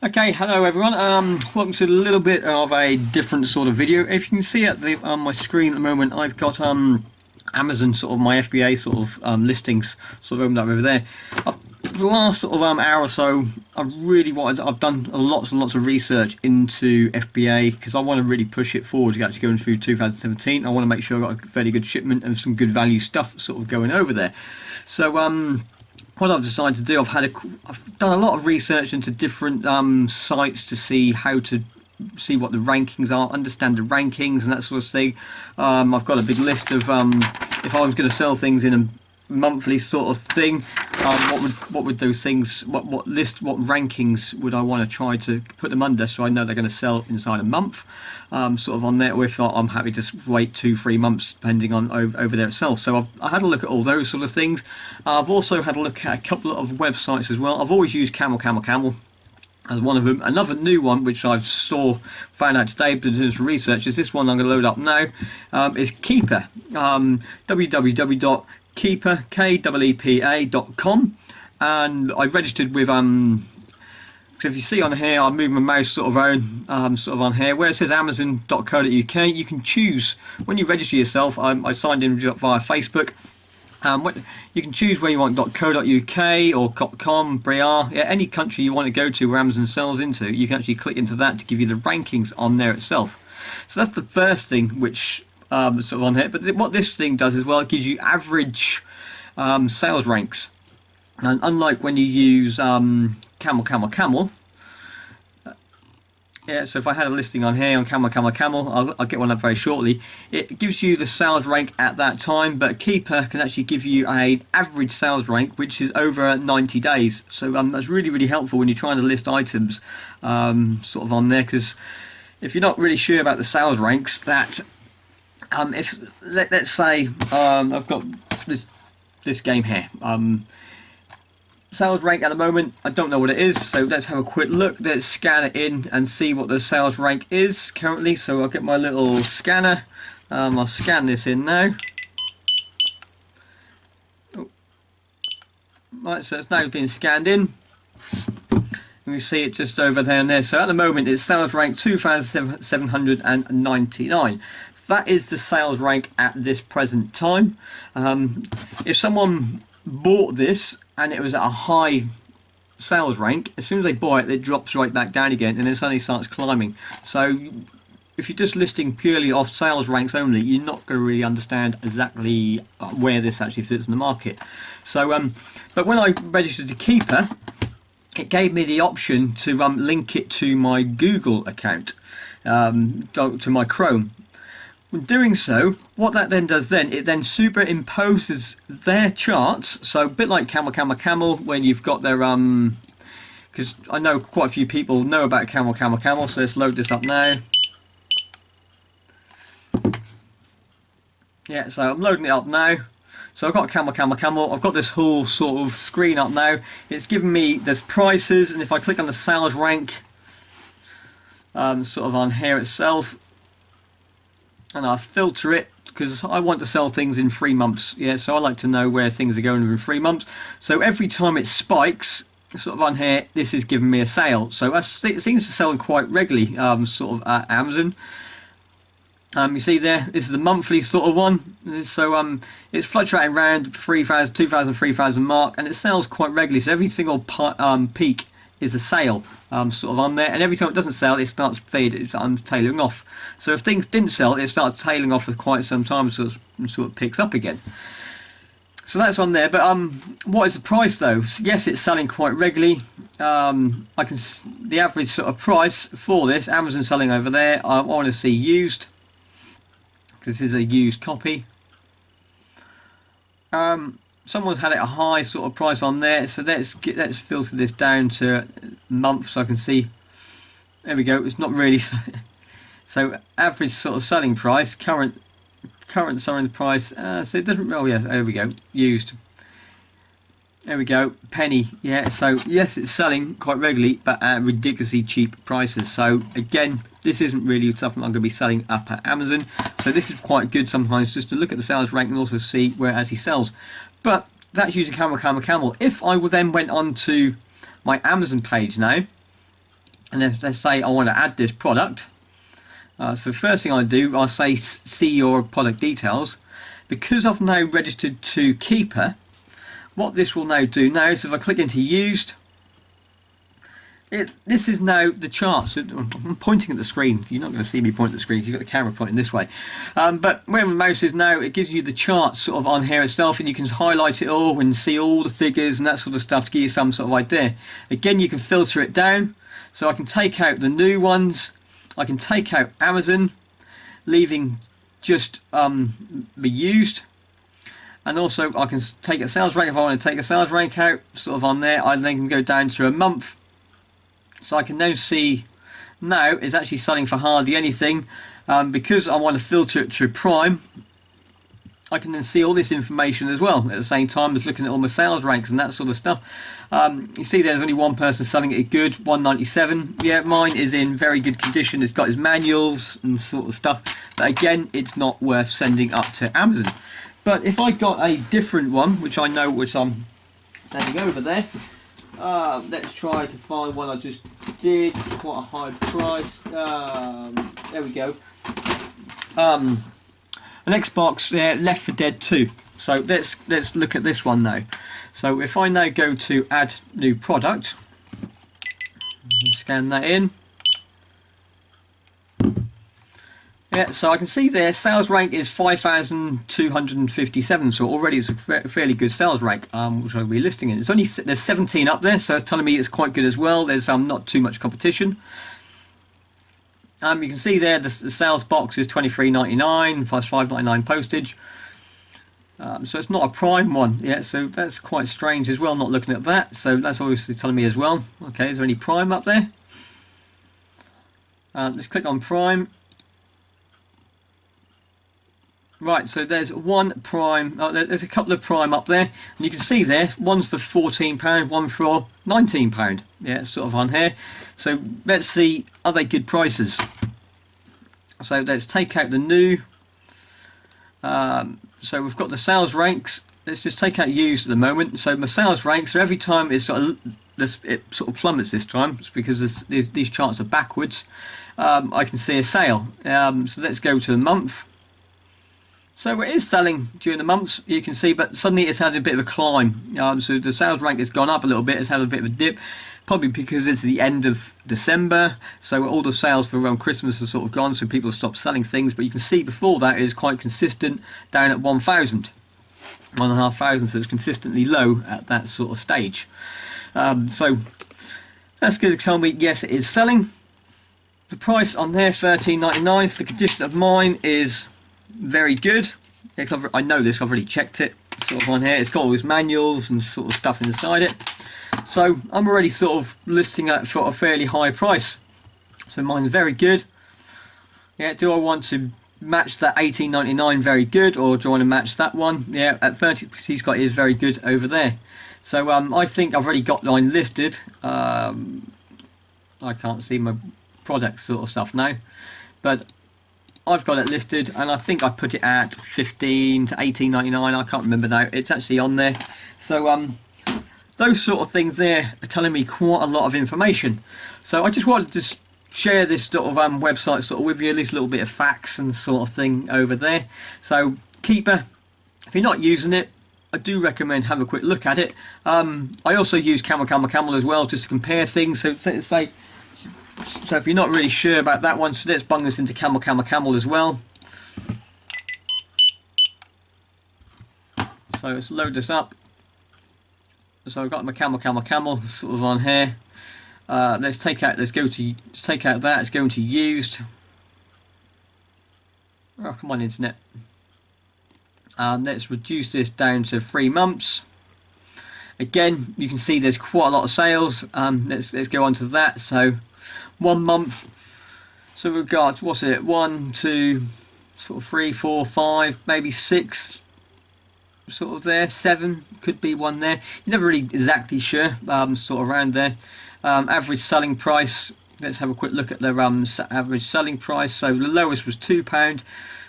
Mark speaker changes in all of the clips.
Speaker 1: Okay, hello everyone. Welcome to a little bit of a different sort of video. If you can see at the on my screen at the moment, I've got Amazon sort of my FBA sort of listings sort of opened up over there. For the last sort of hour or so, I've done lots and lots of research into FBA because I want to really push it forward to actually going through 2017. I want to make sure I've got a fairly good shipment and some good value stuff sort of going over there. So what I've decided to do, I've done a lot of research into different sites to see how to see what the rankings are, understand the rankings and that sort of thing. I've got a big list of if I was going to sell things in a monthly sort of thing, what would those things, what rankings would I want to try to put them under so I know they're going to sell inside a month, sort of on there, or if not, I'm happy to wait 2-3 months depending on over there itself. So I had a look at all those sort of things. I've also had a look at a couple of websites as well. I've always used Camel Camel Camel as one of them. Another new one which I found out today but doing some research is this one I'm going to load up now, is Keepa, www.keepa.com, and I registered with so if you see on here, I'm moving my mouse sort of on here where it says amazon.co.uk. you can choose when you register yourself. I signed in via Facebook. You can choose where you want .co.uk or .com, Briar, yeah, any country you want to go to where Amazon sells into. You can actually click into that to give you the rankings on there itself. So that's the first thing which sort of on here. But what this thing does as well, it gives you average sales ranks. And unlike when you use Camel Camel Camel, yeah, so if I had a listing on here on Camel Camel Camel, I'll get one up very shortly. It gives you the sales rank at that time, but Keepa can actually give you an average sales rank which is over 90 days. So that's really helpful when you're trying to list items sort of on there, because if you're not really sure about the sales ranks, that if let's say I've got this game here. Sales rank at the moment, I don't know what it is, so let's have a quick look. Let's scan it in and see what the sales rank is currently. So I'll get my little scanner. I'll scan this in now. Oh. Right, so it's now been scanned in. And we see it just over there and there. So at the moment it's sales rank 2,799. That is the sales rank at this present time. If someone bought this and it was at a high sales rank, as soon as they buy it, it drops right back down again and then suddenly starts climbing. So if you're just listing purely off sales ranks only, you're not going to really understand exactly where this actually fits in the market. So but when I registered to Keepa, it gave me the option to link it to my Google account, to my Chrome. When doing so, what that then does it then superimposes their charts. So a bit like Camel Camel Camel, when you've got their because I know quite a few people know about Camel Camel Camel, so let's load this up now. Yeah, so I'm loading it up now. So I've got Camel Camel Camel, I've got this whole sort of screen up now. It's giving me there's prices, and if I click on the sales rank sort of on here itself, and I filter it because I want to sell things in 3 months. Yeah, so I like to know where things are going in 3 months. So every time it spikes, sort of on here, this is giving me a sale. So it seems to sell quite regularly, sort of at Amazon. You see there, this is the monthly sort of one. So it's fluctuating around 3,000, 2,000, 3,000 mark, and it sells quite regularly. So every single peak is a sale sort of on there, and every time it doesn't sell, it starts tailing off. So if things didn't sell, it starts tailing off for quite some time, so it sort of picks up again. So that's on there. But what is the price though? Yes, it's selling quite regularly. The average sort of price for this, Amazon selling over there. I want to see used, because this is a used copy. Someone's had it a high sort of price on there, so let's filter this down to month so I can see. There we go. It's not really so average sort of selling price, current selling price. So it doesn't. Oh yeah, there we go. Used. There we go. Penny. Yeah. So yes, it's selling quite regularly, but at ridiculously cheap prices. So again, this isn't really something I'm going to be selling up at Amazon. So this is quite good sometimes just to look at the sales rank and also see where it actually sells. But that's using Camel Camel Camel. If I then went on to my Amazon page now, And if let's say I want to add this product, so the first thing I do, I say see your product details. Because I've now registered to Keepa, what this will now do now is if I click into used, this is now the chart. So I'm pointing at the screen. You're not going to see me point at the screen. You've got the camera pointing this way. But where the mouse is now, it gives you the chart sort of on here itself, and you can highlight it all and see all the figures and that sort of stuff to give you some sort of idea. Again, you can filter it down. So I can take out the new ones. I can take out Amazon, leaving just the used. And also I can take a sales rank if I want to take a sales rank out, sort of on there. I then can go down to a month. So I can now see now it's actually selling for hardly anything. Because I want to filter it to Prime, I can then see all this information as well at the same time as looking at all my sales ranks and that sort of stuff. You see there's only one person selling it good, 197. Yeah, mine is in very good condition. It's got his manuals and sort of stuff. But again, it's not worth sending up to Amazon. But if I got a different one, which I know which I'm sending over there, let's try to find one I just did, quite a high price. There we go. An Xbox Left 4 Dead 2. So let's look at this one now. So if I now go to add new product, scan that in. Yeah, so I can see there sales rank is 5,257, so already it's a fairly good sales rank, which I'll be listing in. It's only there's 17 up there, so it's telling me it's quite good as well. There's not too much competition. You can see there the sales box is $23.99 plus $5.99 postage. So it's not a prime one yet, so that's quite strange as well, not looking at that. So that's obviously telling me as well. Okay, is there any prime up there? Let's click on prime. Right, so there's one prime, there's a couple of prime up there, and you can see there, one's for £14, one for £19. Yeah, it's sort of on here. So let's see, are they good prices? So let's take out the new. So we've got the sales ranks. Let's just take out used at the moment. So my sales ranks, so every time it's it sort of plummets this time. It's because these charts are backwards. I can see a sale. So let's go to the month. So it is selling during the months, you can see, but suddenly it's had a bit of a climb. So the sales rank has gone up a little bit, it's had a bit of a dip, probably because it's the end of December, so all the sales for around Christmas are sort of gone, so people have stopped selling things, but you can see before that it is quite consistent down at 1,000. 1,500, so it's consistently low at that sort of stage. So that's going to tell me, yes, it is selling. The price on there, $13.99, so the condition of mine is very good. I know this, I've already checked it, sort of on here. It's got all these manuals and sort of stuff inside it. So I'm already sort of listing it for a fairly high price. So mine's very good. Yeah, do I want to match that $18.99 very good, or do I want to match that one? Yeah, at 30 he's got his very good over there. So I think I've already got mine listed. I can't see my product sort of stuff now, but I've got it listed, and I think I put it at $15 to $18.99. I can't remember now. It's actually on there. So those sort of things there are telling me quite a lot of information. So I just wanted to share this sort of website sort of with you, at least a little bit of facts and sort of thing over there. So Keepa, if you're not using it, I do recommend have a quick look at it. I also use Camel Camel Camel as well, just to compare things. So if you're not really sure about that one, so let's bung this into Camel Camel Camel as well. So let's load this up. So I've got my Camel Camel Camel sort of on here. Let's take out that. Let's go into used. Oh, come on, internet. Let's reduce this down to 3 months. Again, you can see there's quite a lot of sales. Let's go on to that. So 1 month. So we've got, what's it? 1, 2, sort of 3, 4, 5, maybe 6. Sort of there, 7 could be one there. You're never really exactly sure. Sort of around there. Average selling price. Let's have a quick look at the average selling price. So the lowest was £2,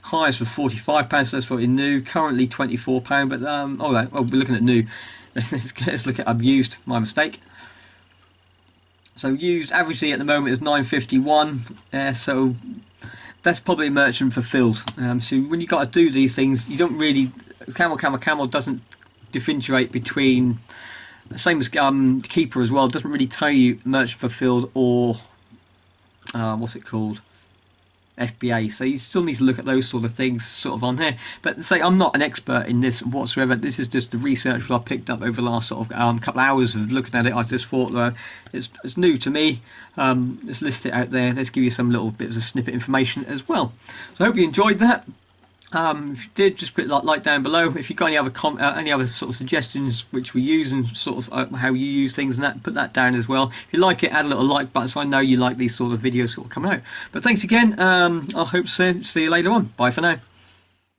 Speaker 1: highest was £45. So that's what we knew. Currently £24. But all right. Oh, we're looking at new. Let's look at used. My mistake. So used averagely at the moment is 951. So that's probably merchant fulfilled. So when you got to do these things, you don't really. Camel Camel Camel doesn't differentiate between. Same as Keepa as well. Doesn't really tell you merchant fulfilled or what's it called, FBA. So you still need to look at those sort of things sort of on here. But say I'm not an expert in this whatsoever. This is just the research that I picked up over the last sort of couple of hours of looking at it. I just thought it's new to me. Let's list it out there. Let's give you some little bits of snippet information as well. So I hope you enjoyed that. If you did, just put like down below. If you've got any other sort of suggestions which we use and sort of how you use things and that, put that down as well. If you like it, add a little like button so I know you like these sort of videos sort of coming out. But thanks again. I hope to see you later on. Bye for now.